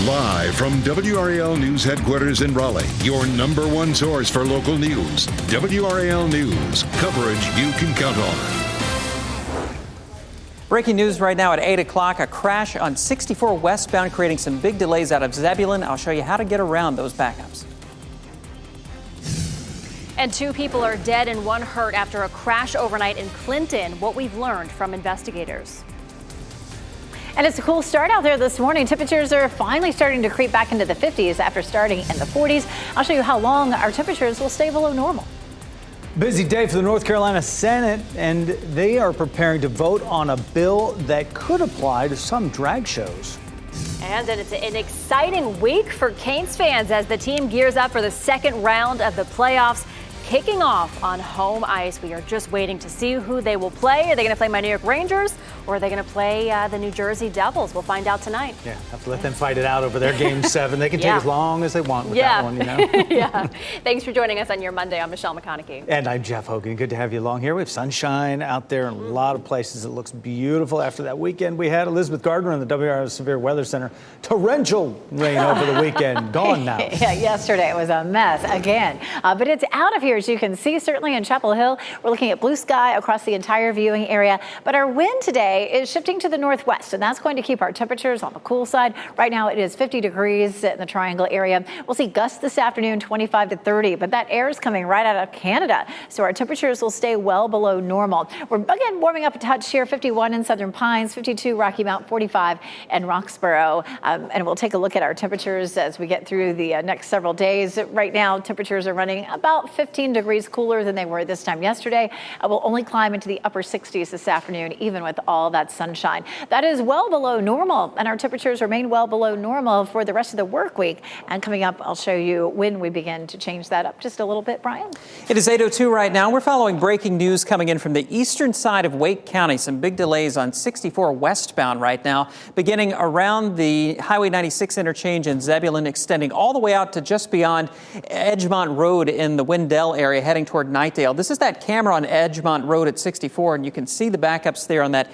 Live from WRAL News Headquarters in Raleigh, your number one source for local news. WRAL News, coverage you can count on. Breaking news right now at 8 o'clock, a crash on 64 westbound creating some big delays out of Zebulon. I'll show you how to get around those backups. And 2 people are dead and 1 hurt after a crash overnight in Clinton. What we've learned from investigators. And it's a cool start out there this morning. Temperatures are finally starting to creep back into the 50s after starting in the 40s. I'll show you how long our temperatures will stay below normal. Busy day for the North Carolina Senate, and they are preparing to vote on a bill that could apply to some drag shows. And it's an exciting week for Canes fans as the team gears up for the second round of the playoffs, kicking off on home ice. We are just waiting to see who they will play. Are they going to play my New York Rangers or are they going to play the New Jersey Devils? We'll find out tonight. Yeah, have to let them fight it out over their Game 7. They can take as long as they want with that one, you know? Yeah. Thanks for joining us on your Monday. I'm Michelle McConaughey. And I'm Jeff Hogan. Good to have you along here. We have sunshine out there in a lot of places. It looks beautiful after that weekend we had. Elizabeth Gardner in the WRAL Severe Weather Center. Torrential rain over the weekend. Gone now. Yeah, yesterday it was a mess again. But it's out of here, as you can see, certainly in Chapel Hill. We're looking at blue sky across the entire viewing area. But our wind today is shifting to the northwest, and that's going to keep our temperatures on the cool side. Right now it is 50 degrees in the Triangle area. We'll see gusts this afternoon, 25 to 30, but that air is coming right out of Canada, so our temperatures will stay well below normal. We're again warming up a touch here, 51 in Southern Pines, 52 Rocky Mount, 45 in Roxborough. And we'll take a look at our temperatures as we get through the next several days. Right now, temperatures are running about 15 degrees cooler than they were this time yesterday. We'll only climb into the upper 60s this afternoon, even with all that sunshine. That is well below normal, and our temperatures remain well below normal for the rest of the work week. And coming up, I'll show you when we begin to change that up just a little bit, Brian. It is 8:02 right now. We're following breaking news coming in from the eastern side of Wake County. Some big delays on 64 westbound right now, beginning around the Highway 96 interchange in Zebulon, extending all the way out to just beyond Edgemont Road in the Wendell area, heading toward Knightdale. This is that camera on Edgemont Road at 64, and you can see the backups there on that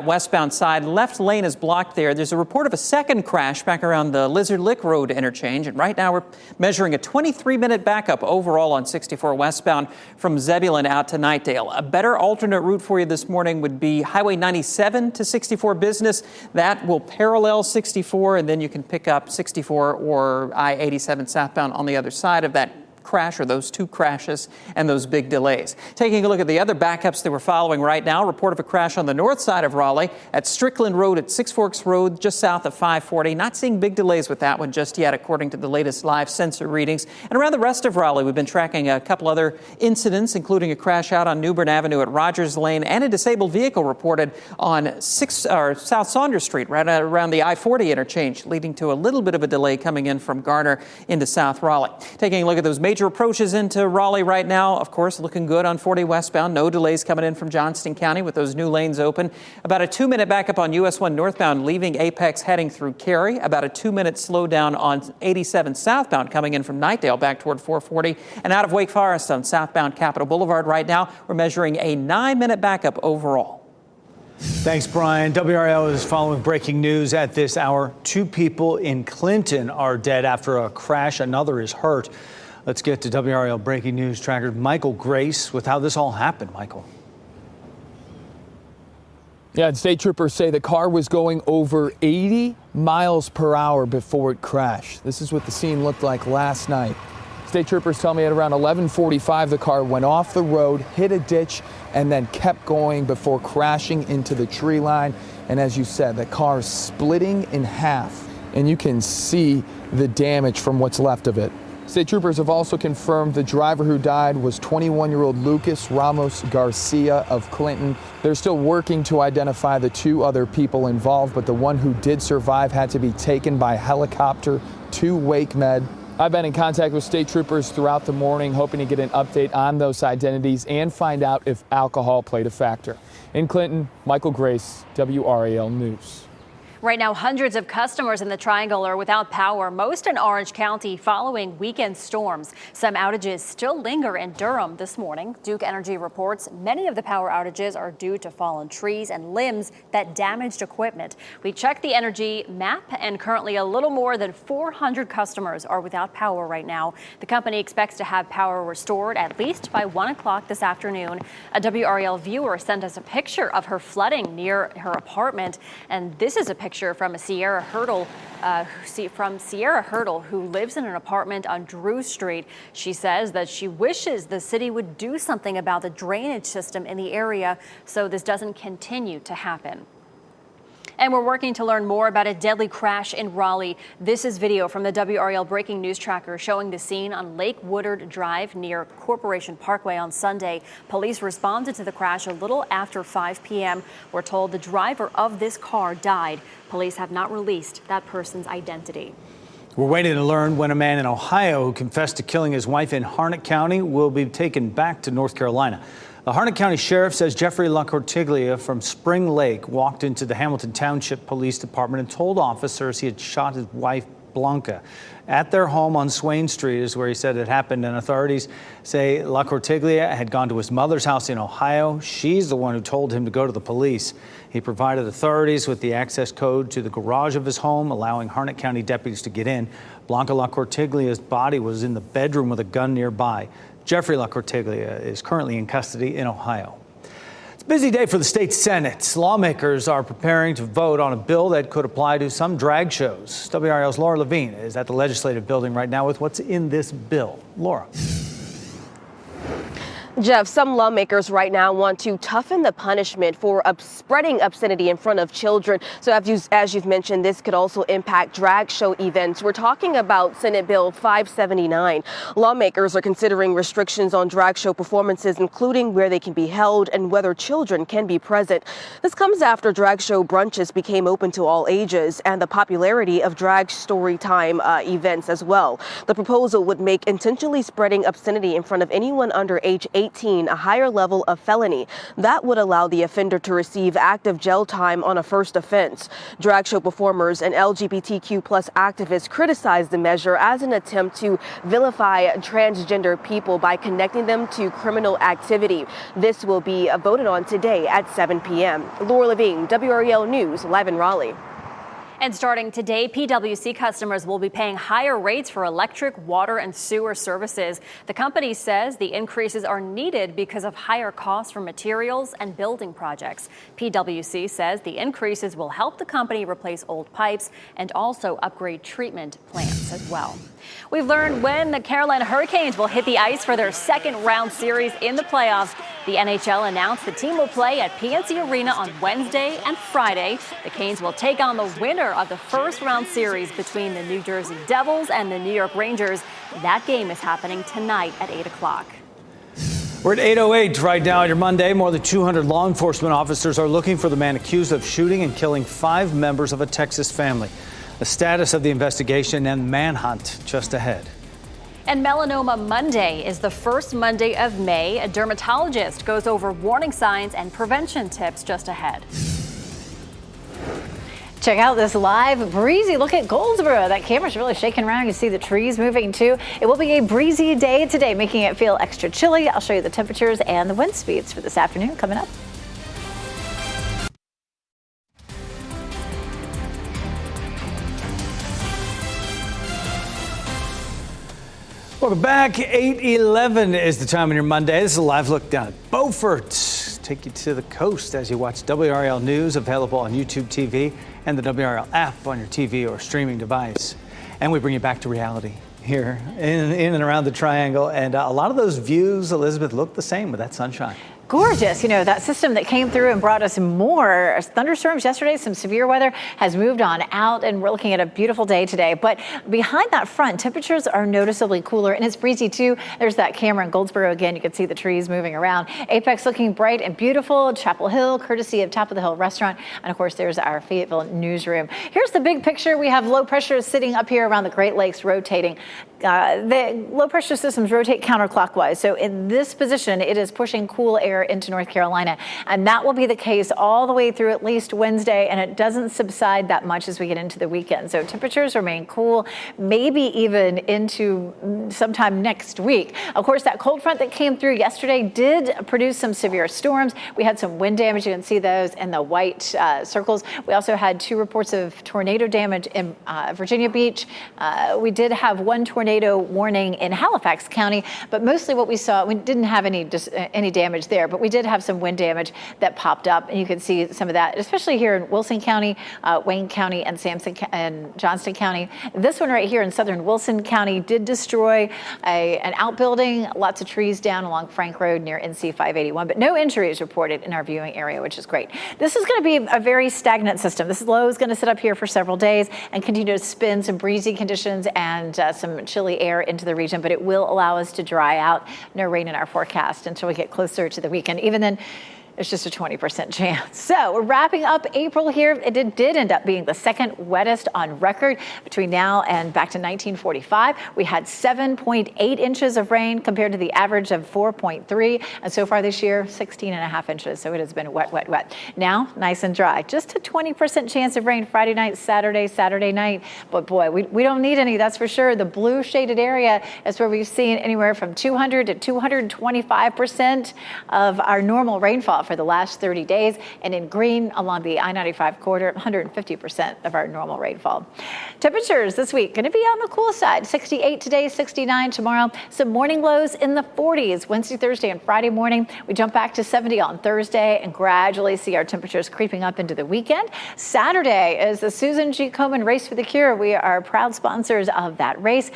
westbound side. Left lane is blocked there. There's a report of a second crash back around the Lizard Lick Road interchange, and right now we're measuring a 23-minute backup overall on 64 westbound from Zebulon out to Knightdale. A better alternate route for you this morning would be Highway 97 to 64 Business. That will parallel 64, and then you can pick up 64 or I-87 southbound on the other side of that crash, or those 2 crashes and those big delays. Taking a look at the other backups that we're following right now, report of a crash on the north side of Raleigh at Strickland Road at Six Forks Road, just south of 540. Not seeing big delays with that one just yet, according to the latest live sensor readings. And around the rest of Raleigh, we've been tracking a couple other incidents, including a crash out on New Bern Avenue at Rogers Lane and a disabled vehicle reported on South Saunders Street, right around the I-40 interchange, leading to a little bit of a delay coming in from Garner into South Raleigh. Taking a look at those major approaches into Raleigh right now, of course, looking good on 40 westbound. No delays coming in from Johnston County with those new lanes open. About a 2-minute backup on US 1 northbound leaving Apex heading through Cary. About a 2-minute slowdown on 87 southbound coming in from Knightdale back toward 440. And out of Wake Forest on southbound Capitol Boulevard right now, we're measuring a 9-minute backup overall. Thanks, Brian. WRAL is following breaking news at this hour. 2 people in Clinton are dead after a crash. Another is hurt. Let's get to WRAL breaking news tracker Michael Grace with how this all happened. Michael. Yeah, and state troopers say the car was going over 80 miles per hour before it crashed. This is what the scene looked like last night. State troopers tell me at around 11:45 the car went off the road, hit a ditch, and then kept going before crashing into the tree line. And as you said, the car is splitting in half, and you can see the damage from what's left of it. State troopers have also confirmed the driver who died was 21-year-old Lucas Ramos Garcia of Clinton. They're still working to identify the 2 other people involved, but the one who did survive had to be taken by helicopter to Wake Med. I've been in contact with state troopers throughout the morning, hoping to get an update on those identities and find out if alcohol played a factor. In Clinton, Michael Grace, WRAL News. Right now, hundreds of customers in the Triangle are without power, most in Orange County following weekend storms. Some outages still linger in Durham this morning. Duke Energy reports many of the power outages are due to fallen trees and limbs that damaged equipment. We checked the energy map, and currently a little more than 400 customers are without power right now. The company expects to have power restored at least by 1 o'clock this afternoon. A WRAL viewer sent us a picture of her flooding near her apartment, and this is a picture from Sierra Hurdle, who lives in an apartment on Drew Street. She says that she wishes the city would do something about the drainage system in the area so this doesn't continue to happen. And we're working to learn more about a deadly crash in Raleigh. This is video from the WRAL Breaking News Tracker showing the scene on Lake Woodard Drive near Corporation Parkway on Sunday. Police responded to the crash a little after 5 p.m. We're told the driver of this car died. Police have not released that person's identity. We're waiting to learn when a man in Ohio who confessed to killing his wife in Harnett County will be taken back to North Carolina. The Harnett County Sheriff says Jeffrey LaCortiglia from Spring Lake walked into the Hamilton Township Police Department and told officers he had shot his wife, Blanca. At their home on Swain Street is where he said it happened, and authorities say LaCortiglia had gone to his mother's house in Ohio. She's the one who told him to go to the police. He provided authorities with the access code to the garage of his home, allowing Harnett County deputies to get in. Blanca LaCortiglia's body was in the bedroom with a gun nearby. Jeffrey LaCortiglia is currently in custody in Ohio. It's a busy day for the state Senate. Lawmakers are preparing to vote on a bill that could apply to some drag shows. WRAL's Laura Levine is at the legislative building right now with what's in this bill. Laura. Jeff, some lawmakers right now want to toughen the punishment for spreading obscenity in front of children. So as you've mentioned, this could also impact drag show events. We're talking about Senate Bill 579. Lawmakers are considering restrictions on drag show performances, including where they can be held and whether children can be present. This comes after drag show brunches became open to all ages and the popularity of drag story time events as well. The proposal would make intentionally spreading obscenity in front of anyone under age 18 a higher level of felony. That would allow the offender to receive active jail time on a first offense. Drag show performers and LGBTQ plus activists criticized the measure as an attempt to vilify transgender people by connecting them to criminal activity. This will be voted on today at 7 p.m. Laura Levine, WRAL News, live in Raleigh. And starting today, PwC customers will be paying higher rates for electric, water, and sewer services. The company says the increases are needed because of higher costs for materials and building projects. PwC says the increases will help the company replace old pipes and also upgrade treatment plants as well. We've learned when the Carolina Hurricanes will hit the ice for their second round series in the playoffs. The NHL announced the team will play at PNC Arena on Wednesday and Friday. The Canes will take on the winner of the first round series between the New Jersey Devils and the New York Rangers. That game is happening tonight at 8 o'clock. We're at 8:08 right now on your Monday. More than 200 law enforcement officers are looking for the man accused of shooting and killing 5 members of a Texas family. The status of the investigation and manhunt just ahead. And Melanoma Monday is the first Monday of May. A dermatologist goes over warning signs and prevention tips just ahead. Check out this live breezy look at Goldsboro. That camera's really shaking around. You see the trees moving too. It will be a breezy day today, making it feel extra chilly. I'll show you the temperatures and the wind speeds for this afternoon coming up. Welcome back. 8:11 is the time on your Monday. This is a live look down at Beaufort. Take you to the coast as you watch WRAL News, available on YouTube TV and the WRAL app on your TV or streaming device. And we bring you back to reality here in and around the Triangle. And a lot of those views, Elizabeth, look the same with that sunshine. Gorgeous. You know, that system that came through and brought us more thunderstorms yesterday, some severe weather has moved on out, and we're looking at a beautiful day today. But behind that front, temperatures are noticeably cooler, and it's breezy too. There's that camera in Goldsboro again. You can see the trees moving around. Apex looking bright and beautiful. Chapel Hill, courtesy of Top of the Hill Restaurant. And of course, there's our Fayetteville newsroom. Here's the big picture. We have low pressure sitting up here around the Great Lakes rotating. The low pressure systems rotate counterclockwise. So in this position, it is pushing cool air air into North Carolina. And that will be the case all the way through at least Wednesday, and it doesn't subside that much as we get into the weekend. So temperatures remain cool, maybe even into sometime next week. Of course, that cold front that came through yesterday did produce some severe storms. We had some wind damage. You can see those in the white circles. We also had 2 reports of tornado damage in Virginia Beach. We did have 1 tornado warning in Halifax County, but mostly what we saw, we didn't have any damage there, but we did have some wind damage that popped up, and you can see some of that, especially here in Wilson County, Wayne County, and Sampson and Johnston County. This one right here in southern Wilson County did destroy an outbuilding, lots of trees down along Frank Road near NC 581, but no injuries reported in our viewing area, which is great. This is going to be a very stagnant system. This low is going to sit up here for several days and continue to spin some breezy conditions and some chilly air into the region, but it will allow us to dry out. No rain in our forecast until we get closer to the weekend. Even then, it's just a 20% chance. So we're wrapping up April here. It did end up being the second wettest on record between now and back to 1945. We had 7.8 inches of rain compared to the average of 4.3. And so far this year, 16.5 inches. So it has been wet, wet, wet. Now, nice and dry. Just a 20% chance of rain Friday night, Saturday night. But boy, we don't need any, that's for sure. The blue shaded area is where we've seen anywhere from 200 to 225% of our normal rainfall for the last 30 days, and in green along the I-95 corridor, 150% of our normal rainfall. Temperatures this week going to be on the cool side. 68 today, 69 tomorrow. Some morning lows in the 40s Wednesday, Thursday, and Friday morning. We jump back to 70 on Thursday and gradually see our temperatures creeping up into the weekend. Saturday is the Susan G. Komen Race for the Cure. We are proud sponsors of that race.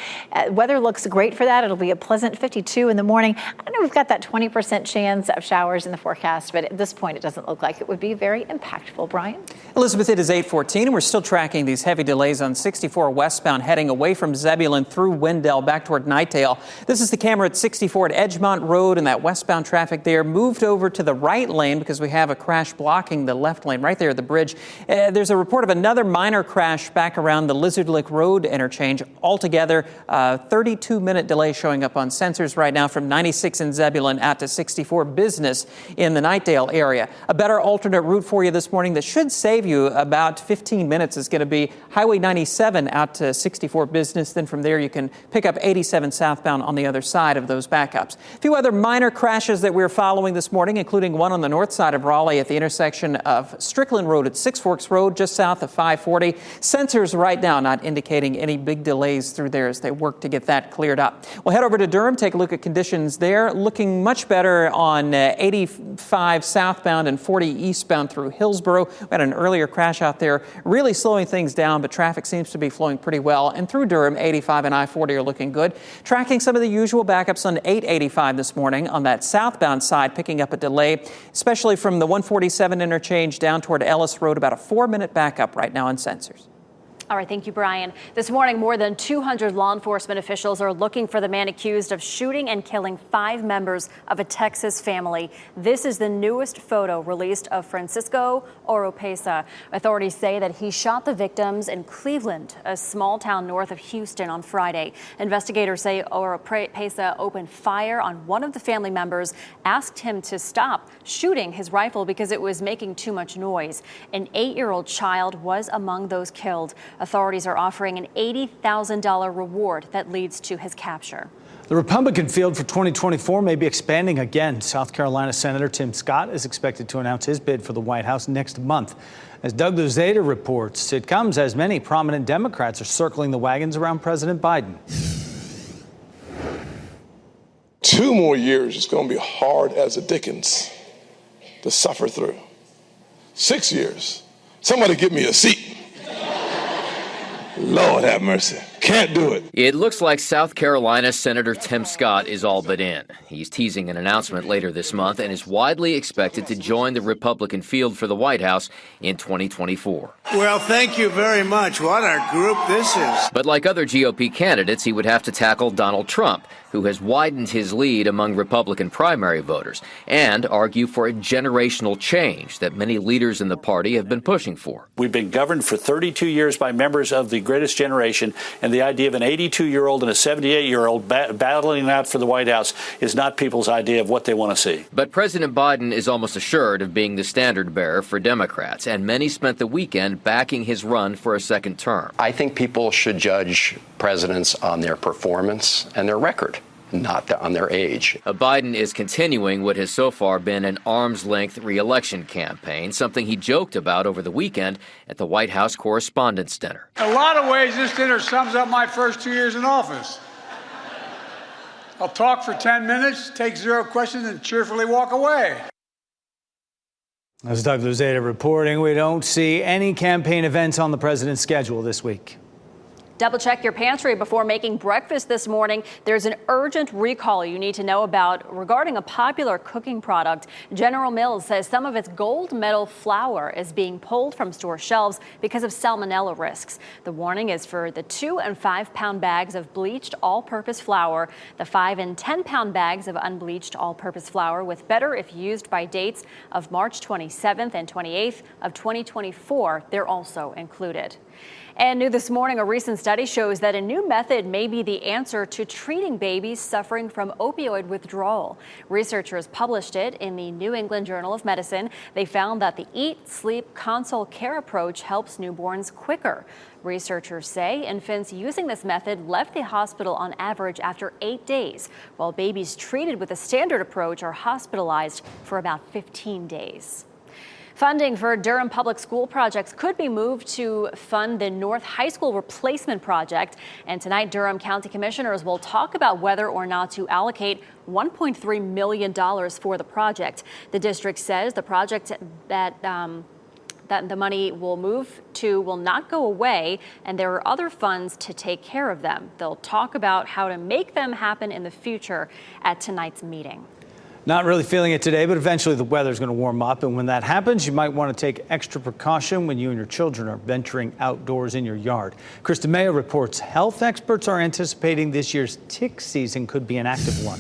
Weather looks great for that. It'll be a pleasant 52 in the morning. I know we've got that 20% chance of showers in the forecast, but at this point, it doesn't look like it would be very impactful. Brian? Elizabeth, it is 8:14, and we're still tracking these heavy delays on 64 westbound heading away from Zebulon through Wendell back toward Knightdale. This is the camera at 64 at Edgemont Road, and that westbound traffic there moved over to the right lane because we have a crash blocking the left lane right there at the bridge. There's a report of another minor crash back around the Lizard Lick Road interchange. Altogether, 32-minute delay showing up on sensors right now from 96 in Zebulon out to 64 Business in the Knightdale area. A better alternate route for you this morning that should save you about 15 minutes is going to be Highway 97 out to 64 Business. Then from there you can pick up 87 southbound on the other side of those backups. A few other minor crashes that we're following this morning, including one on the north side of Raleigh at the intersection of Strickland Road at Six Forks Road just south of 540. Sensors right now not indicating any big delays through there as they work to get that cleared up. We'll head over to Durham, take a look at conditions there. Looking much better on 85 southbound and 40 eastbound through Hillsborough. We had an earlier crash out there, really slowing things down, but traffic seems to be flowing pretty well. And through Durham, 85 and I-40 are looking good. Tracking some of the usual backups on 885 this morning on that southbound side, picking up a delay, especially from the 147 interchange down toward Ellis Road, about a 4-minute backup right now on sensors. All right, thank you, Brian. This morning, more than 200 law enforcement officials are looking for the man accused of shooting and killing 5 members of a Texas family. This is the newest photo released of Francisco Oropesa. Authorities say that he shot the victims in Cleveland, a small town north of Houston, on Friday. Investigators say Oropesa opened fire on one of the family members, asked him to stop shooting his rifle because it was making too much noise. An 8-year-old child was among those killed. Authorities are offering an $80,000 reward that leads to his capture. The Republican field for 2024 may be expanding again. South Carolina Senator Tim Scott is expected to announce his bid for the White House next month. As Doug Luzader reports, it comes as many prominent Democrats are circling the wagons around President Biden. 2 more years is going to be hard as a Dickens to suffer through. 6 years. Somebody give me a seat. Lord have mercy. Can't do it. It looks like South Carolina Senator Tim Scott is all but in. He's teasing an announcement later this month and is widely expected to join the Republican field for the White House in 2024. Well, thank you very much. What a group this is. But like other GOP candidates, he would have to tackle Donald Trump, who who has widened his lead among Republican primary voters, and argue for a generational change that many leaders in the party have been pushing for. We've been governed for 32 years by members of the greatest generation, and the idea of an 82-year-old and a 78-year-old battling out for the White House is not people's idea of what they want to see. But President Biden is almost assured of being the standard bearer for Democrats, and many spent the weekend backing his run for a second term. I think people should judge presidents on their performance and their record, not on their age. Biden is continuing what has so far been an arm's-length re-election campaign, something he joked about over the weekend at the White House Correspondents' Dinner. In a lot of ways, this dinner sums up my first 2 years in office. I'll talk for 10 minutes, take 0 questions, and cheerfully walk away. As Doug Luzada reporting, we don't see any campaign events on the president's schedule this week. Double check your pantry before making breakfast this morning. There's an urgent recall you need to know about regarding a popular cooking product. General Mills says some of its gold medal flour is being pulled from store shelves because of salmonella risks. The warning is for the 2 and 5 pound bags of bleached all-purpose flour, the 5 and 10 pound bags of unbleached all-purpose flour with better if used by dates of March 27th and 28th of 2024. They're also included. And new this morning, a recent study shows that a new method may be the answer to treating babies suffering from opioid withdrawal. Researchers published it in the New England Journal of Medicine. They found that the Eat, Sleep, Console Care approach helps newborns quicker. Researchers say infants using this method left the hospital on average after 8 days, while babies treated with the standard approach are hospitalized for about 15 days. Funding for Durham public school projects could be moved to fund the North High School replacement project. And tonight, Durham County Commissioners will talk about whether or not to allocate $1.3 million for the project. The district says the project that the money will move to will not go away, and there are other funds to take care of them. They'll talk about how to make them happen in the future at tonight's meeting. Not really feeling it today, but eventually the weather's going to warm up. And when that happens, you might want to take extra precaution when you and your children are venturing outdoors in your yard. Chris DeMeo reports health experts are anticipating this year's tick season could be an active one.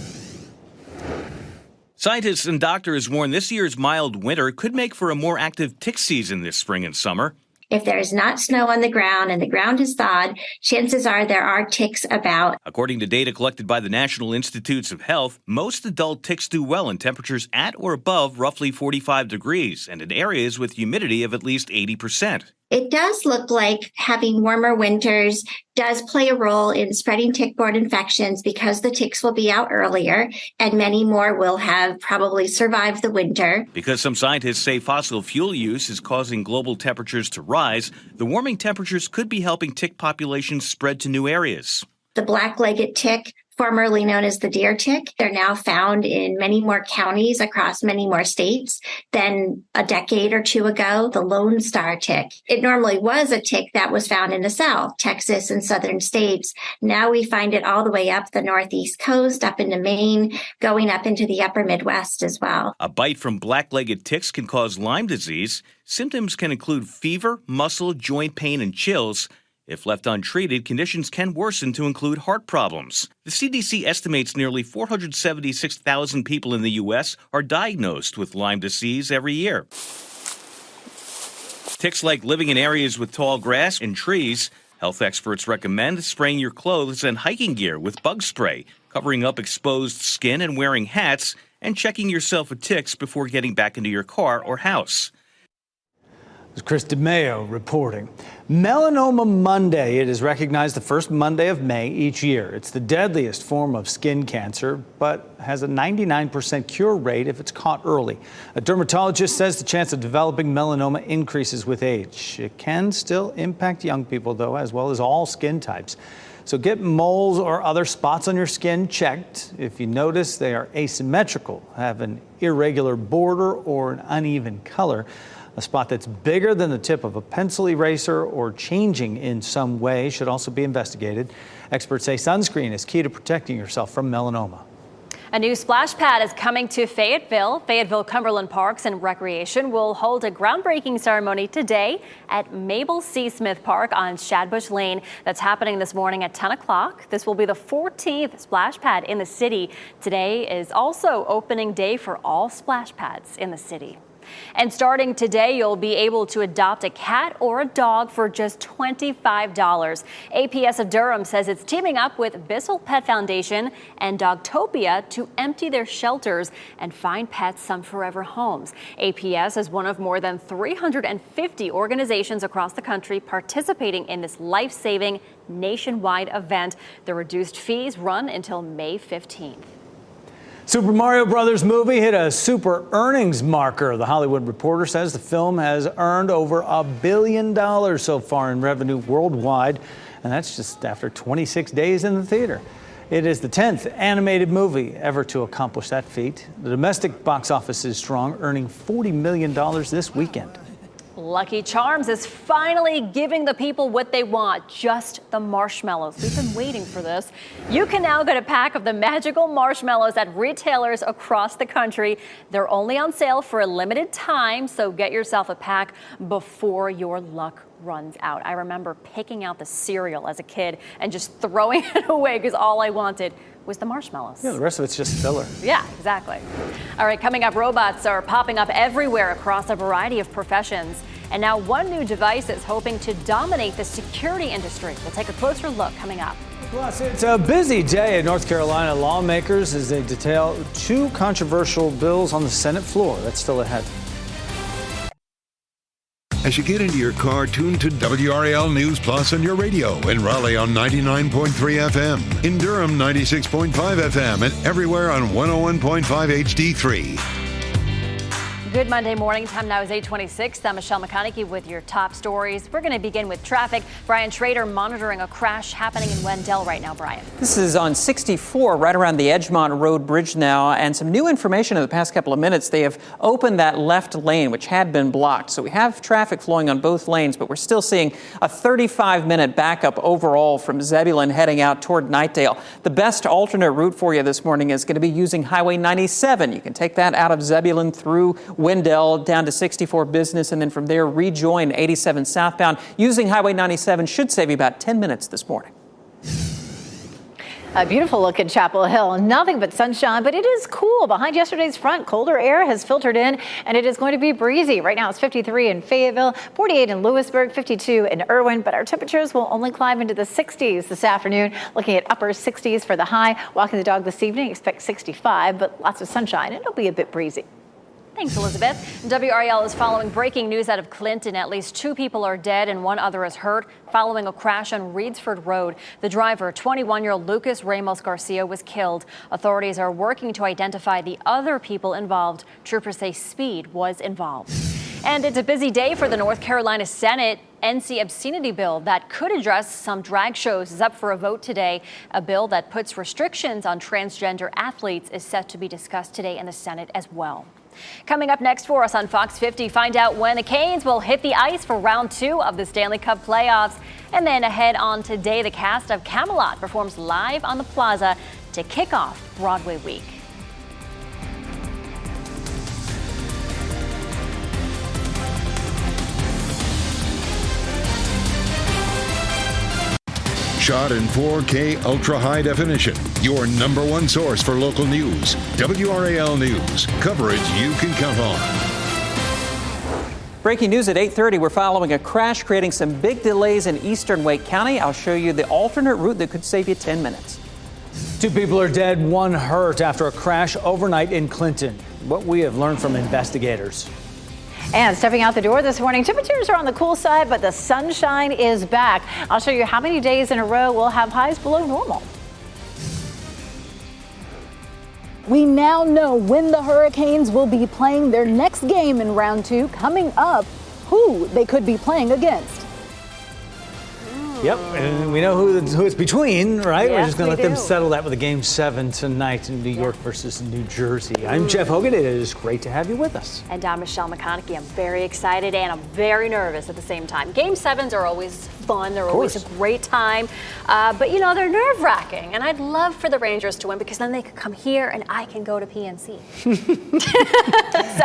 Scientists and doctors warn this year's mild winter could make for a more active tick season this spring and summer. If there is not snow on the ground and the ground is thawed, chances are there are ticks about. According to data collected by the National Institutes of Health, most adult ticks do well in temperatures at or above roughly 45 degrees and in areas with humidity of at least 80%. It does look like having warmer winters does play a role in spreading tick-borne infections because the ticks will be out earlier and many more will have probably survived the winter. Because some scientists say fossil fuel use is causing global temperatures to rise, the warming temperatures could be helping tick populations spread to new areas. The black-legged tick, formerly known as the deer tick, they're now found in many more counties across many more states than a decade or two ago. The Lone Star tick. It normally was a tick that was found in the South, Texas and southern states. Now we find it all the way up the Northeast coast, up into Maine, going up into the upper Midwest as well. A bite from black-legged ticks can cause Lyme disease. Symptoms can include fever, muscle, joint pain, and chills. If left untreated, conditions can worsen to include heart problems. The CDC estimates nearly 476,000 people in the U.S. are diagnosed with Lyme disease every year. Ticks like living in areas with tall grass and trees. Health experts recommend spraying your clothes and hiking gear with bug spray, covering up exposed skin and wearing hats, and checking yourself for ticks before getting back into your car or house. Chris DeMeo reporting. Melanoma Monday. It is recognized the first Monday of May each year. It's the deadliest form of skin cancer, but has a 99% cure rate if it's caught early. A dermatologist says the chance of developing melanoma increases with age. It can still impact young people, though, as well as all skin types. So get moles or other spots on your skin checked. If you notice they are asymmetrical, have an irregular border or an uneven color, a spot that's bigger than the tip of a pencil eraser or changing in some way should also be investigated. Experts say sunscreen is key to protecting yourself from melanoma. A new splash pad is coming to Fayetteville. Fayetteville Cumberland Parks and Recreation will hold a groundbreaking ceremony today at Mabel C. Smith Park on Shadbush Lane. That's happening this morning at 10 o'clock. This will be the 14th splash pad in the city. Today is also opening day for all splash pads in the city. And starting today, you'll be able to adopt a cat or a dog for just $25. APS of Durham says it's teaming up with Bissell Pet Foundation and Dogtopia to empty their shelters and find pets some forever homes. APS is one of more than 350 organizations across the country participating in this life-saving nationwide event. The reduced fees run until May 15th. Super Mario Brothers movie hit a super earnings marker. The Hollywood Reporter says the film has earned over $1 billion so far in revenue worldwide, and that's just after 26 days in the theater. It is the 10th animated movie ever to accomplish that feat. The domestic box office is strong, earning $40 million this weekend. Lucky Charms is finally giving the people what they want, just the marshmallows. We've been waiting for this. You can now get a pack of the magical marshmallows at retailers across the country. They're only on sale for a limited time, so get yourself a pack before your luck runs out. I remember picking out the cereal as a kid and just throwing it away because all I wanted was the marshmallows. Yeah, the rest of it's just filler. Yeah, exactly. All right, coming up, robots are popping up everywhere across a variety of professions. And now one new device is hoping to dominate the security industry. We'll take a closer look coming up. Plus, it's a busy day at North Carolina lawmakers as they detail two controversial bills on the Senate floor. That's still ahead. As you get into your car, tune to WRAL News Plus on your radio. In Raleigh on 99.3 FM. In Durham, 96.5 FM. And everywhere on 101.5 HD3. Good Monday morning. Time now is 8:26. I'm Michelle McConaughey with your top stories. We're going to begin with traffic. Brian Schrader monitoring a crash happening in Wendell right now, Brian. This is on 64 right around the Edgemont Road Bridge now. And some new information in the past couple of minutes. They have opened that left lane, which had been blocked. So we have traffic flowing on both lanes, but we're still seeing a 35-minute backup overall from Zebulon heading out toward Knightdale. The best alternate route for you this morning is going to be using Highway 97. You can take that out of Zebulon through Wendell down to 64 Business, and then from there rejoin 87 southbound. Using Highway 97 should save you about 10 minutes this morning. A beautiful look at Chapel Hill. Nothing but sunshine, but it is cool. Behind yesterday's front, colder air has filtered in, and it is going to be breezy. Right now it's 53 in Fayetteville, 48 in Lewisburg, 52 in Irwin, but our temperatures will only climb into the 60s this afternoon. Looking at upper 60s for the high. Walking the dog this evening, expect 65, but lots of sunshine, and it'll be a bit breezy. Thanks, Elizabeth. WRAL is following breaking news out of Clinton. At least 2 people are dead and 1 other is hurt following a crash on Reedsford Road. The driver, 21-year-old Lucas Ramos Garcia, was killed. Authorities are working to identify the other people involved. Troopers say speed was involved. And it's a busy day for the North Carolina Senate. NC obscenity bill that could address some drag shows is up for a vote today. A bill that puts restrictions on transgender athletes is set to be discussed today in the Senate as well. Coming up next for us on Fox 50, find out when the Canes will hit the ice for round 2 of the Stanley Cup playoffs. And then ahead on today, the cast of Camelot performs live on the Plaza to kick off Broadway week. Shot in 4K ultra high definition. Your number one source for local news. WRAL News. Coverage you can count on. Breaking news at 8:30. We're following a crash creating some big delays in eastern Wake County. I'll show you the alternate route that could save you 10 minutes. 2 people are dead, 1 hurt after a crash overnight in Clinton. What we have learned from investigators. And stepping out the door this morning, temperatures are on the cool side, but the sunshine is back. I'll show you how many days in a row we'll have highs below normal. We now know when the Hurricanes will be playing their next game in round 2. Coming up, who they could be playing against. Yep, and we know who it's between, right? Yes, We're just going to let we them do. settle that with a Game 7 tonight in New York versus New Jersey. I'm Jeff Hogan. It is great to have you with us. And I'm Michelle McConaughey. I'm very excited and I'm very nervous at the same time. Game 7s are always fun. They're always a great time. But, you know, they're nerve-wracking. And I'd love for the Rangers to win because then they could come here and I can go to PNC.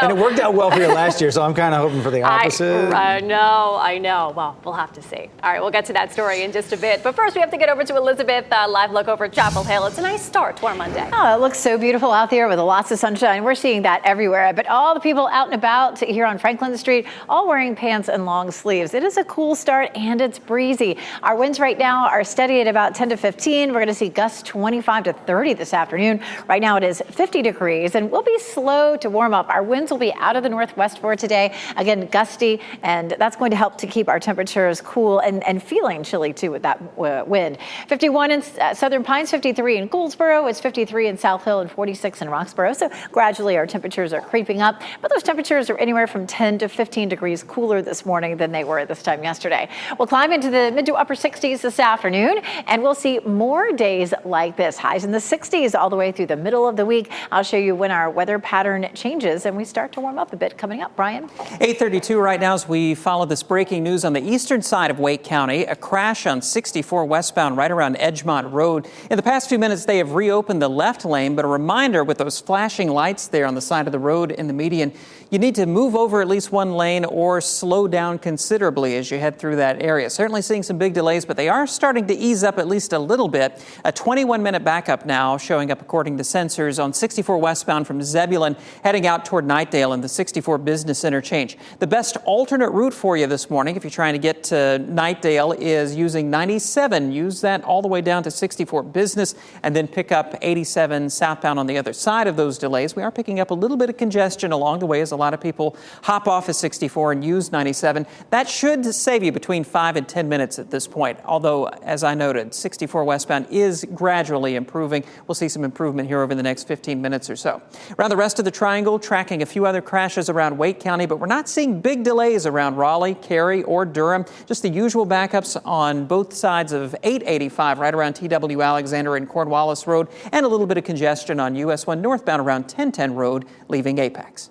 And it worked out well for you last year, so I'm kind of hoping for the opposite. I know. Well, we'll have to see. All right, we'll get to that story in just a bit. But first, we have to get over to Elizabeth. Live look over at Chapel Hill. It's a nice start to our Monday. Oh, it looks so beautiful out there with lots of sunshine. We're seeing that everywhere. But all the people out and about here on Franklin Street, all wearing pants and long sleeves. It is a cool start and it's breezy. Our winds right now are steady at about 10 to 15. We're going to see gusts 25 to 30 this afternoon. Right now it is 50 degrees and we'll be slow to warm up. Our winds will be out of the northwest for today. Again, gusty, and that's going to help to keep our temperatures cool and feeling chilly too with that wind. 51 in Southern Pines, 53 in Goldsboro. It's 53 in South Hill and 46 in Roxborough. So gradually our temperatures are creeping up, but those temperatures are anywhere from 10 to 15 degrees cooler this morning than they were this time yesterday. We'll climb into the mid to upper 60s this afternoon, and we'll see more days like this. Highs in the 60s all the way through the middle of the week. I'll show you when our weather pattern changes and we start to warm up a bit coming up. Brian? 8:32 right now as we follow this breaking news on the eastern side of Wake County. A crash on 64 westbound right around Edgemont Road. In the past few minutes, they have reopened the left lane, but a reminder with those flashing lights there on the side of the road in the median, you need to move over at least one lane or slow down considerably as you head through that area. Certainly seeing some big delays, but they are starting to ease up at least a little bit. A 21-minute backup now showing up according to sensors on 64 westbound from Zebulon heading out toward Knightdale and the 64 business interchange. The best alternate route for you this morning if you're trying to get to Knightdale is using 97. Use that all the way down to 64 business and then pick up 87 southbound on the other side of those delays. We are picking up a little bit of congestion along the way as a lot of people hop off of 64 and use 97. That should save you between 5 and 10 minutes at this point. Although, as I noted, 64 westbound is gradually improving. We'll see some improvement here over the next 15 minutes or so. Around the rest of the triangle, tracking a few other crashes around Wake County, but we're not seeing big delays around Raleigh, Cary, or Durham. Just the usual backups on both sides of 885 right around TW Alexander and Cornwallis Road, and a little bit of congestion on US 1 northbound around 1010 Road, leaving Apex.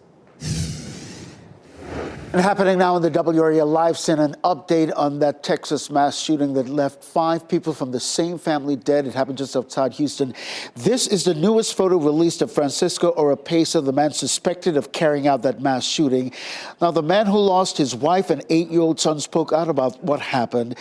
And happening now in the WRAL Live Center, an update on that Texas mass shooting that left 5 people from the same family dead. It happened just outside Houston. This is the newest photo released of Francisco Oropesa, the man suspected of carrying out that mass shooting. Now, the man who lost his wife and 8-year-old son spoke out about what happened.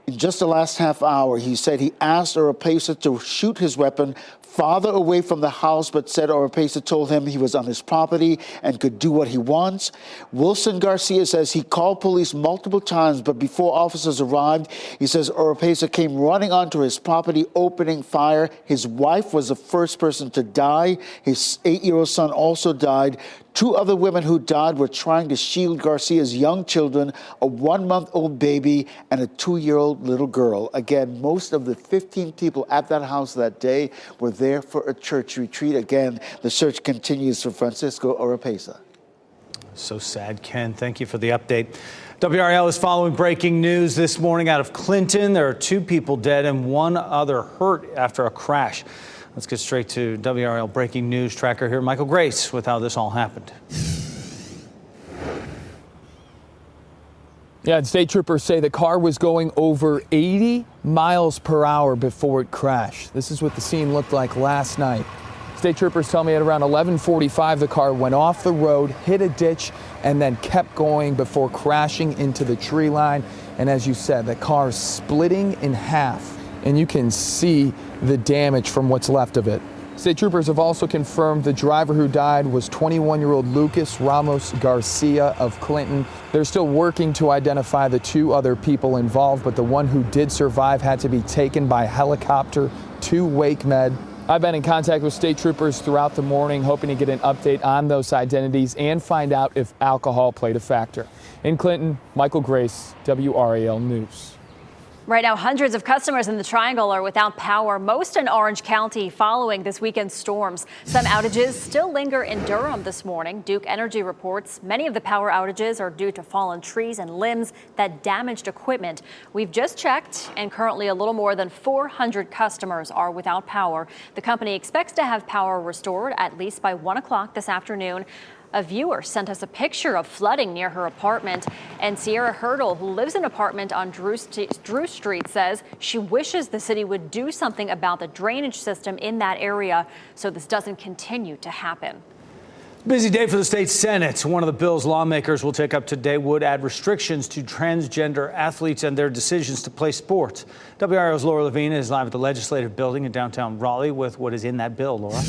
In just the last half hour, he said he asked Oropesa to shoot his weapon farther away from the house, but said Oropesa told him he was on his property and could do what he wants. Wilson Garcia says he called police multiple times, but before officers arrived, he says Oropesa came running onto his property, opening fire. His wife was the first person to die. His 8-year-old son also died. 2 other women who died were trying to shield Garcia's young children, a 1-month-old baby and a 2-year-old little girl. Again, most of the 15 people at that house that day were there for a church retreat. Again, the search continues for Francisco Oropesa. So sad, Ken. Thank you for the update. WRAL is following breaking news this morning out of Clinton. There are 2 people dead and 1 other hurt after a crash. Let's get straight to WRAL breaking news tracker here, Michael Grace, with how this all happened. Yeah, and state troopers say the car was going over 80 miles per hour before it crashed. This is what the scene looked like last night. State troopers tell me at around 11:45 the car went off the road, hit a ditch, and then kept going before crashing into the tree line. And as you said, the car splitting in half, and you can see the damage from what's left of it. State troopers have also confirmed the driver who died was 21-year-old Lucas Ramos Garcia of Clinton. They're still working to identify the 2 other people involved, but the one who did survive had to be taken by helicopter to Wake Med. I've been in contact with state troopers throughout the morning, hoping to get an update on those identities and find out if alcohol played a factor. In Clinton, Michael Grace, WRAL News. Right now, hundreds of customers in the Triangle are without power, most in Orange County following this weekend's storms. Some outages still linger in Durham this morning. Duke Energy reports many of the power outages are due to fallen trees and limbs that damaged equipment. We've just checked, and currently a little more than 400 customers are without power. The company expects to have power restored at least by 1 o'clock this afternoon. A viewer sent us a picture of flooding near her apartment, and Sierra Hurdle, who lives in an apartment on Drew Street, says she wishes the city would do something about the drainage system in that area so this doesn't continue to happen. Busy day for the state Senate. One of the bills lawmakers will take up today would add restrictions to transgender athletes and their decisions to play sports. WRAL's Laura Levine is live at the Legislative Building in downtown Raleigh with what is in that bill. Laura?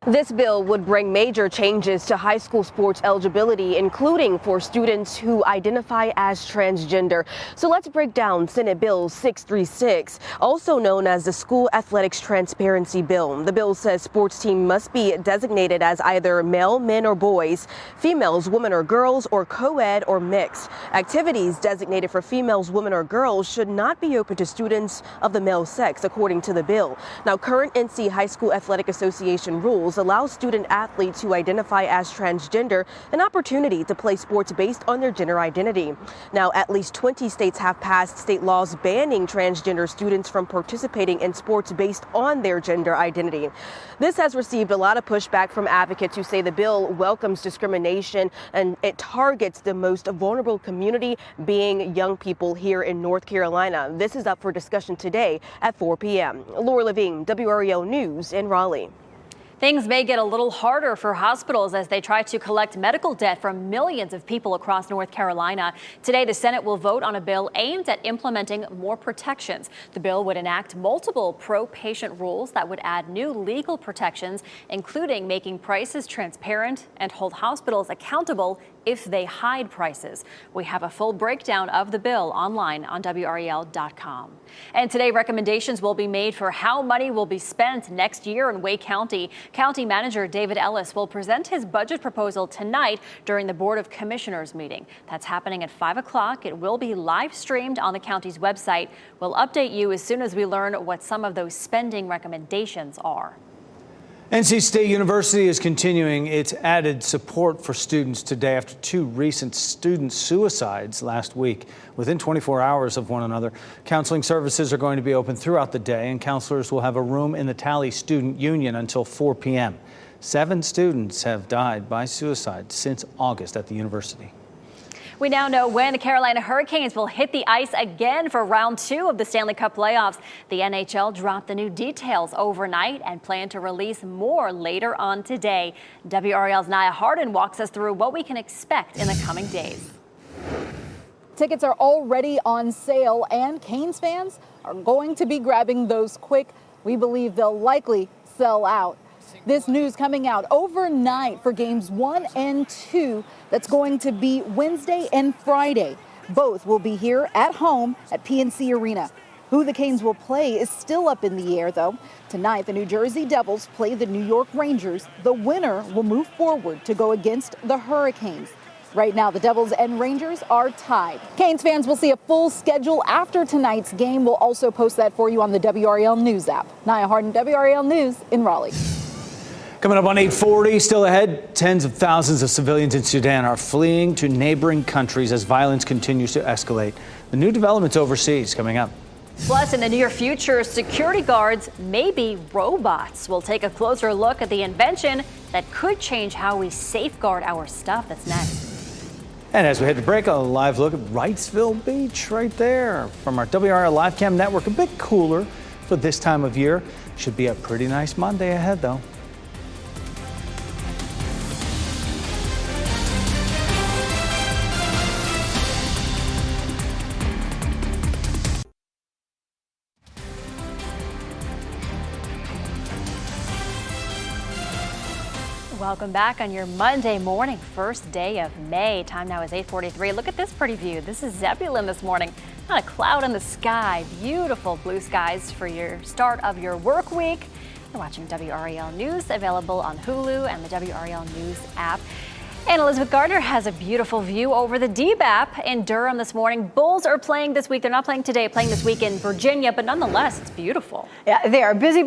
This bill would bring major changes to high school sports eligibility, including for students who identify as transgender. So let's break down Senate Bill 636, also known as the School Athletics Transparency Bill. The bill says sports team must be designated as either male, men, or boys, females, women, or girls, or co-ed or mixed. Activities designated for females, women, or girls should not be open to students of the male sex, according to the bill. Now, current NC High School Athletic Association rules allow student athletes who identify as transgender an opportunity to play sports based on their gender identity. Now, at least 20 states have passed state laws banning transgender students from participating in sports based on their gender identity. This has received a lot of pushback from advocates who say the bill welcomes discrimination and it targets the most vulnerable community, being young people here in North Carolina. This is up for discussion today at 4 p.m. Laura Levine, WRAL News in Raleigh. Things may get a little harder for hospitals as they try to collect medical debt from millions of people across North Carolina. Today, the Senate will vote on a bill aimed at implementing more protections. The bill would enact multiple pro-patient rules that would add new legal protections, including making prices transparent and hold hospitals accountable if they hide prices. We have a full breakdown of the bill online on WRAL.com. And today, recommendations will be made for how money will be spent next year in Wake County. County Manager David Ellis will present his budget proposal tonight during the Board of Commissioners meeting. That's happening at 5 o'clock. It will be live streamed on the county's website. We'll update you as soon as we learn what some of those spending recommendations are. NC State University is continuing its added support for students today after two recent student suicides last week within 24 hours of one another. Counseling services are going to be open throughout the day, and counselors will have a room in the Tally Student Union until 4 p.m. 7 students have died by suicide since August at the university. We now know when the Carolina Hurricanes will hit the ice again for round 2 of the Stanley Cup playoffs. The NHL dropped the new details overnight and plan to release more later on today. WRAL's Nia Hardin walks us through what we can expect in the coming days. Tickets are already on sale, and Canes fans are going to be grabbing those quick. We believe they'll likely sell out. This news coming out overnight for games 1 and 2. That's going to be Wednesday and Friday. Both will be here at home at PNC Arena. Who the Canes will play is still up in the air, though. Tonight, the New Jersey Devils play the New York Rangers. The winner will move forward to go against the Hurricanes. Right now, the Devils and Rangers are tied. Canes fans will see a full schedule after tonight's game. We'll also post that for you on the WRAL News app. Nia Hardin, WRAL News in Raleigh. Coming up on 8:40, still ahead, tens of thousands of civilians in Sudan are fleeing to neighboring countries as violence continues to escalate. The new developments overseas coming up. Plus, in the near future, security guards may be robots. We'll take a closer look at the invention that could change how we safeguard our stuff. That's next. And as we head to break, a live look at Wrightsville Beach right there from our WRAL Live Cam network. A bit cooler for this time of year. Should be a pretty nice Monday ahead, though. Welcome back on your Monday morning, first day of May. Time now is 8:43. Look at this pretty view. This is Zebulon this morning. Not a cloud in the sky. Beautiful blue skies for your start of your work week. You're watching WRAL News, available on Hulu and the WRAL News app. And Elizabeth Gardner has a beautiful view over the DBAP in Durham this morning. Bulls are playing this week. They're not playing today, playing this week in Virginia, but nonetheless, it's beautiful. Yeah, they are busy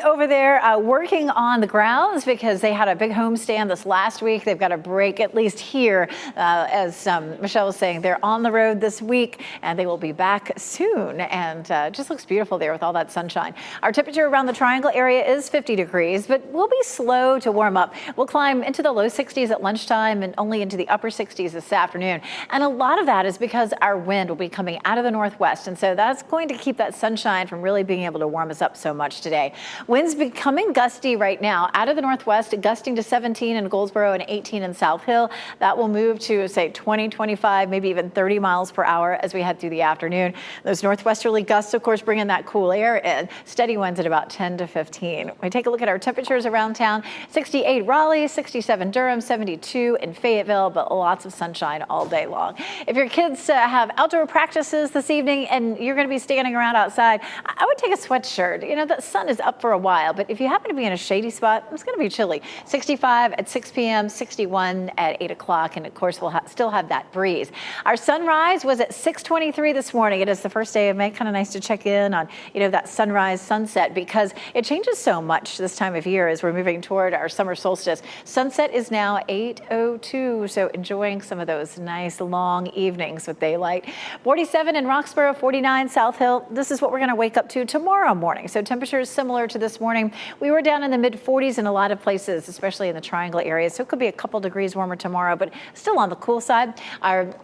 over there working on the grounds because they had a big homestand this last week. They've got a break, at least here. As Michelle was saying, they're on the road this week, and they will be back soon. And just looks beautiful there with all that sunshine. Our temperature around the Triangle area is 50 degrees, but we'll be slow to warm up. We'll climb into the low 60s at lunchtime and only into the upper 60s this afternoon. And a lot of that is because our wind will be coming out of the northwest. And so that's going to keep that sunshine from really being able to warm us up so much today. Winds becoming gusty right now out of the northwest, gusting to 17 in Goldsboro and 18 in South Hill. That will move to, say, 20, 25, maybe even 30 miles per hour as we head through the afternoon. Those northwesterly gusts, of course, bringing that cool air in. Steady winds at about 10 to 15. We take a look at our temperatures around town. 68 Raleigh, 67 Durham, 72 in Fayetteville, but lots of sunshine all day long. If your kids have outdoor practices this evening and you're going to be standing around outside, I would take a sweatshirt. You know, the sun is up for a while, but if you happen to be in a shady spot, it's going to be chilly. 65 at 6 p.m., 61 at 8 o'clock, and of course we'll still have that breeze. Our sunrise was at 6:23 this morning. It is the first day of May. Kind of nice to check in on, you know, that sunrise sunset because it changes so much this time of year as we're moving toward our summer solstice. Sunset is now 8:02, so enjoying some of those nice long evenings with daylight. 47 in Roxborough, 49 South Hill. This is what we're going to wake up to tomorrow morning. So temperatures similar to this morning. We were down in the mid 40s in a lot of places, especially in the Triangle area. So it could be a couple degrees warmer tomorrow, but still on the cool side. Our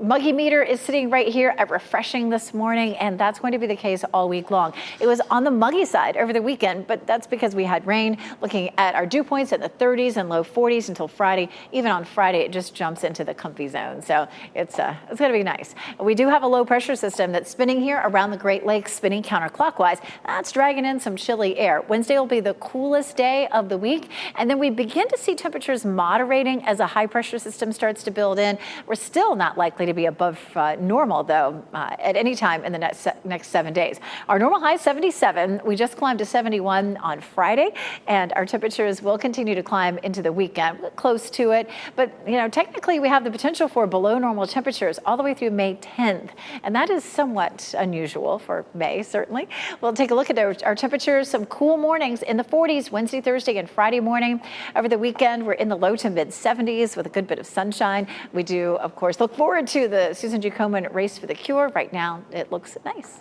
muggy meter is sitting right here at refreshing this morning, and that's going to be the case all week long. It was on the muggy side over the weekend, but that's because we had rain. Looking at our dew points at the 30s and low 40s until Friday. Even on Friday, it just jumps into the comfy zone. So it's going to be nice. We do have a low pressure system that's spinning here around the Great Lakes, spinning counterclockwise. That's dragging in some chilly air. Wednesday will be the coolest day of the week. And then we begin to see temperatures moderating as a high pressure system starts to build in. We're still not likely to be above normal, though, at any time in the next 7 days. Our normal high is 77. We just climbed to 71 on Friday, and our temperatures will continue to climb into the weekend, close to it. But, you know, technically we have the potential for below normal temperatures all the way through May 10th. And that is somewhat unusual for May, certainly. We'll take a look at our temperatures. Some cool mornings in the 40s Wednesday, Thursday, and Friday morning. Over the weekend, we're in the low to mid 70s with a good bit of sunshine. We do, of course, look forward to the Susan G. Komen Race for the Cure. Right now, it looks nice.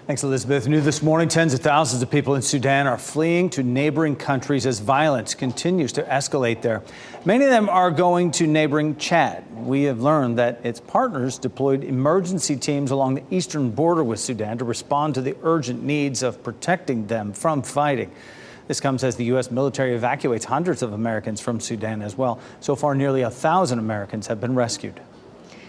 Thanks, Elizabeth. New this morning, tens of thousands of people in Sudan are fleeing to neighboring countries as violence continues to escalate there. Many of them are going to neighboring Chad. We have learned that its partners deployed emergency teams along the eastern border with Sudan to respond to the urgent needs of protecting them from fighting. This comes as the U.S. military evacuates hundreds of Americans from Sudan as well. So far, nearly 1,000 Americans have been rescued.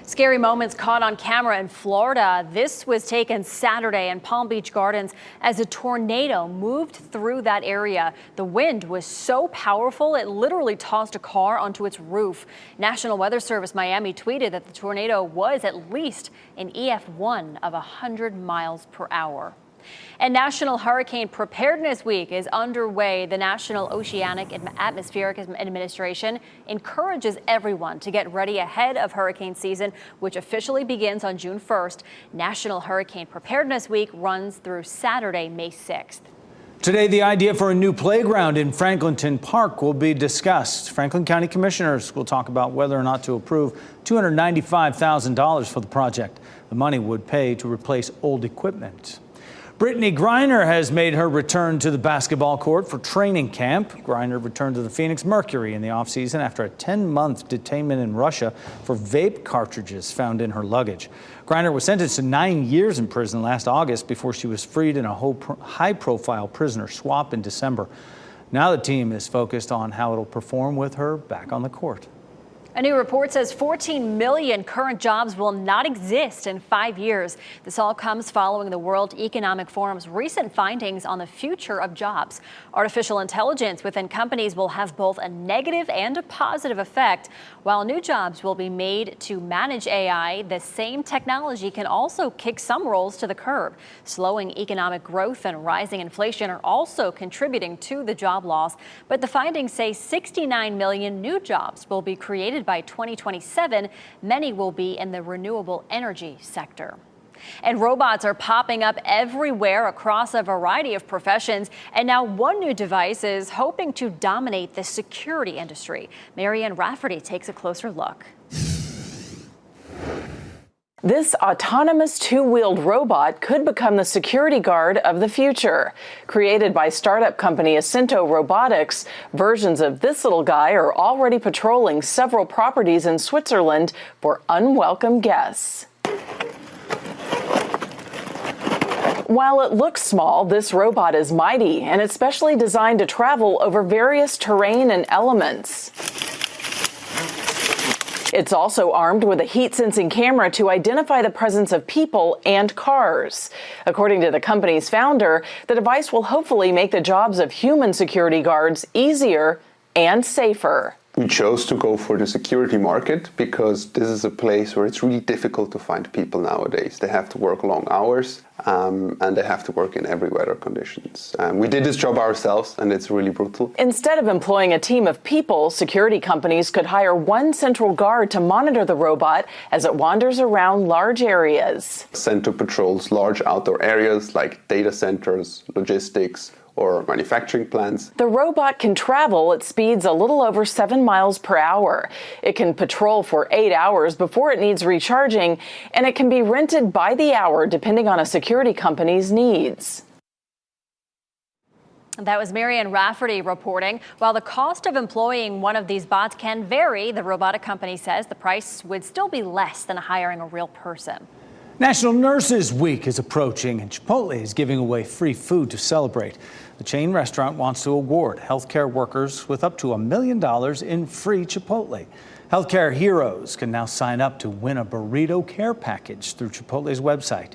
Scary moments caught on camera in Florida. This was taken Saturday in Palm Beach Gardens as a tornado moved through that area. The wind was so powerful, it literally tossed a car onto its roof. National Weather Service Miami tweeted that the tornado was at least an EF1 of 100 miles per hour. And National Hurricane Preparedness Week is underway. The National Oceanic and Atmospheric Administration encourages everyone to get ready ahead of hurricane season, which officially begins on June 1st. National Hurricane Preparedness Week runs through Saturday, May 6th. Today, the idea for a new playground in Franklinton Park will be discussed. Franklin County Commissioners will talk about whether or not to approve $295,000 for the project. The money would pay to replace old equipment. Brittany Griner has made her return to the basketball court for training camp. Griner returned to the Phoenix Mercury in the offseason after a 10-month detainment in Russia for vape cartridges found in her luggage. Griner was sentenced to 9 years in prison last August before she was freed in a high-profile prisoner swap in December. Now the team is focused on how it'll perform with her back on the court. A new report says 14 million current jobs will not exist in 5 years. This all comes following the World Economic Forum's recent findings on the future of jobs. Artificial intelligence within companies will have both a negative and a positive effect. While new jobs will be made to manage AI, the same technology can also kick some roles to the curb. Slowing economic growth and rising inflation are also contributing to the job loss. But the findings say 69 million new jobs will be created by 2027. Many will be in the renewable energy sector. And robots are popping up everywhere across a variety of professions. And now one new device is hoping to dominate the security industry. Marianne Rafferty takes a closer look. This autonomous two-wheeled robot could become the security guard of the future. Created by startup company Asinto Robotics, versions of this little guy are already patrolling several properties in Switzerland for unwelcome guests. While it looks small, this robot is mighty and it's specially designed to travel over various terrain and elements. It's also armed with a heat-sensing camera to identify the presence of people and cars. According to the company's founder, the device will hopefully make the jobs of human security guards easier and safer. We chose to go for the security market because this is a place where it's really difficult to find people nowadays. They have to work long hours and they have to work in every weather conditions. We did this job ourselves and it's really brutal. Instead of employing a team of people, security companies could hire one central guard to monitor the robot as it wanders around large areas. Asinto patrols large outdoor areas like data centers, logistics, or manufacturing plants. The robot can travel at speeds a little over 7 miles per hour. It can patrol for 8 hours before it needs recharging, and it can be rented by the hour depending on a security company's needs. That was Marianne Rafferty reporting. While the cost of employing one of these bots can vary, the robotic company says the price would still be less than hiring a real person. National Nurses Week is approaching, and Chipotle is giving away free food to celebrate. The chain restaurant wants to award healthcare workers with up to $1 million in free Chipotle. Healthcare heroes can now sign up to win a burrito care package through Chipotle's website.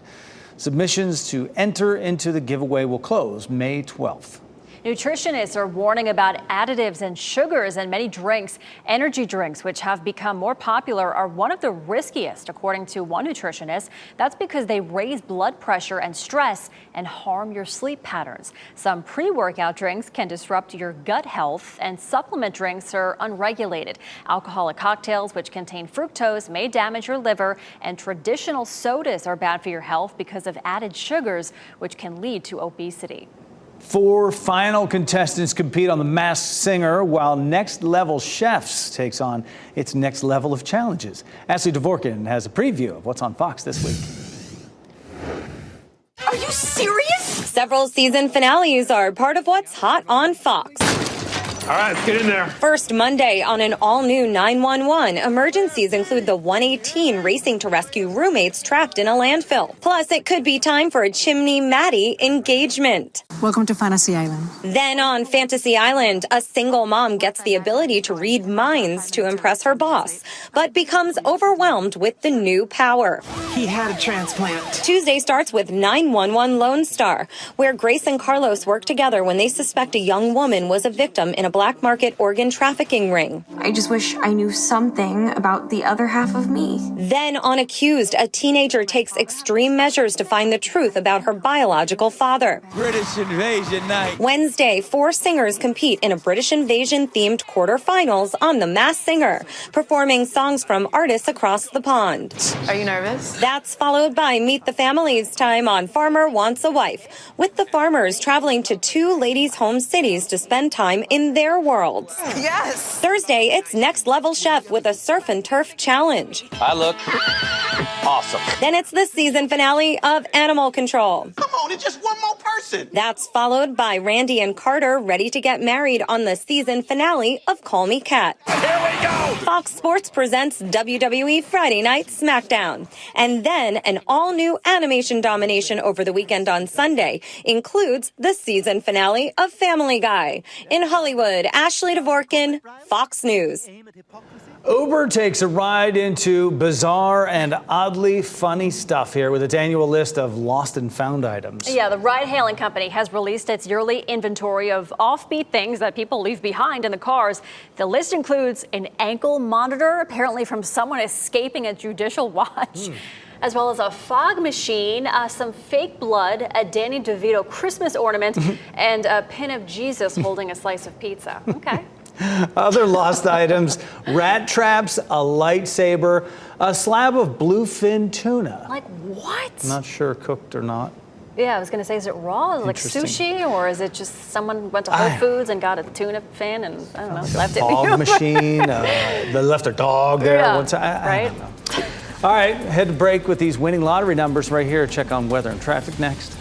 Submissions to enter into the giveaway will close May 12th. Nutritionists are warning about additives and sugars in many drinks. Energy drinks, which have become more popular, are one of the riskiest, according to one nutritionist. That's because they raise blood pressure and stress and harm your sleep patterns. Some pre-workout drinks can disrupt your gut health, and supplement drinks are unregulated. Alcoholic cocktails, which contain fructose, may damage your liver, and traditional sodas are bad for your health because of added sugars, which can lead to obesity. 4 final contestants compete on The Masked Singer, while Next Level Chefs takes on its next level of challenges. Ashley Dvorkin has a preview of what's on Fox this week. Are you serious? Several season finales are part of what's hot on Fox. All right, let's get in there. First Monday on an all-new 911, emergencies include the 118 racing to rescue roommates trapped in a landfill. Plus, it could be time for a Chimney Maddie engagement. Welcome to Fantasy Island. Then on Fantasy Island, a single mom gets the ability to read minds to impress her boss, but becomes overwhelmed with the new power. He had a transplant. Tuesday starts with 911 Lone Star, where Grace and Carlos work together when they suspect a young woman was a victim in a black market organ trafficking ring. I just wish I knew something about the other half of me. Then on Accused, a teenager takes extreme measures to find the truth about her biological father. British Invasion night. Wednesday, 4 singers compete in a British Invasion-themed quarterfinals on The Masked Singer, performing songs from artists across the pond. Are you nervous? That's followed by Meet the Family's time on Farmer Wants a Wife, with the farmers traveling to 2 ladies' home cities to spend time in their worlds. Yes! Thursday, it's Next Level Chef with a surf and turf challenge. I look awesome. Then it's the season finale of Animal Control. Come on, it's just one more person. That's followed by Randy and Carter ready to get married on the season finale of Call Me Kat. Here we go! Fox Sports presents WWE Friday Night SmackDown. And then an all-new animation domination over the weekend on Sunday includes the season finale of Family Guy. In Hollywood, Ashley Dvorkin, Fox News. Uber takes a ride into bizarre and oddly funny stuff here with its annual list of lost and found items. Yeah, the ride-hailing company has released its yearly inventory of offbeat things that people leave behind in the cars. The list includes an ankle monitor, apparently from someone escaping a judicial watch, as well as a fog machine, some fake blood, a Danny DeVito Christmas ornament, and a pin of Jesus holding a slice of pizza. Okay. Other lost items, rat traps, a lightsaber, a slab of bluefin tuna. Like what? Not sure cooked or not. Yeah, I was going to say, is it raw? Is it like sushi? Or is it just someone went to Whole Foods and got a tuna fin and, I don't know, left it? Fog machine, they left their dog there. Yeah, I don't know. All right, head to break with these winning lottery numbers right here. Check on weather and traffic next.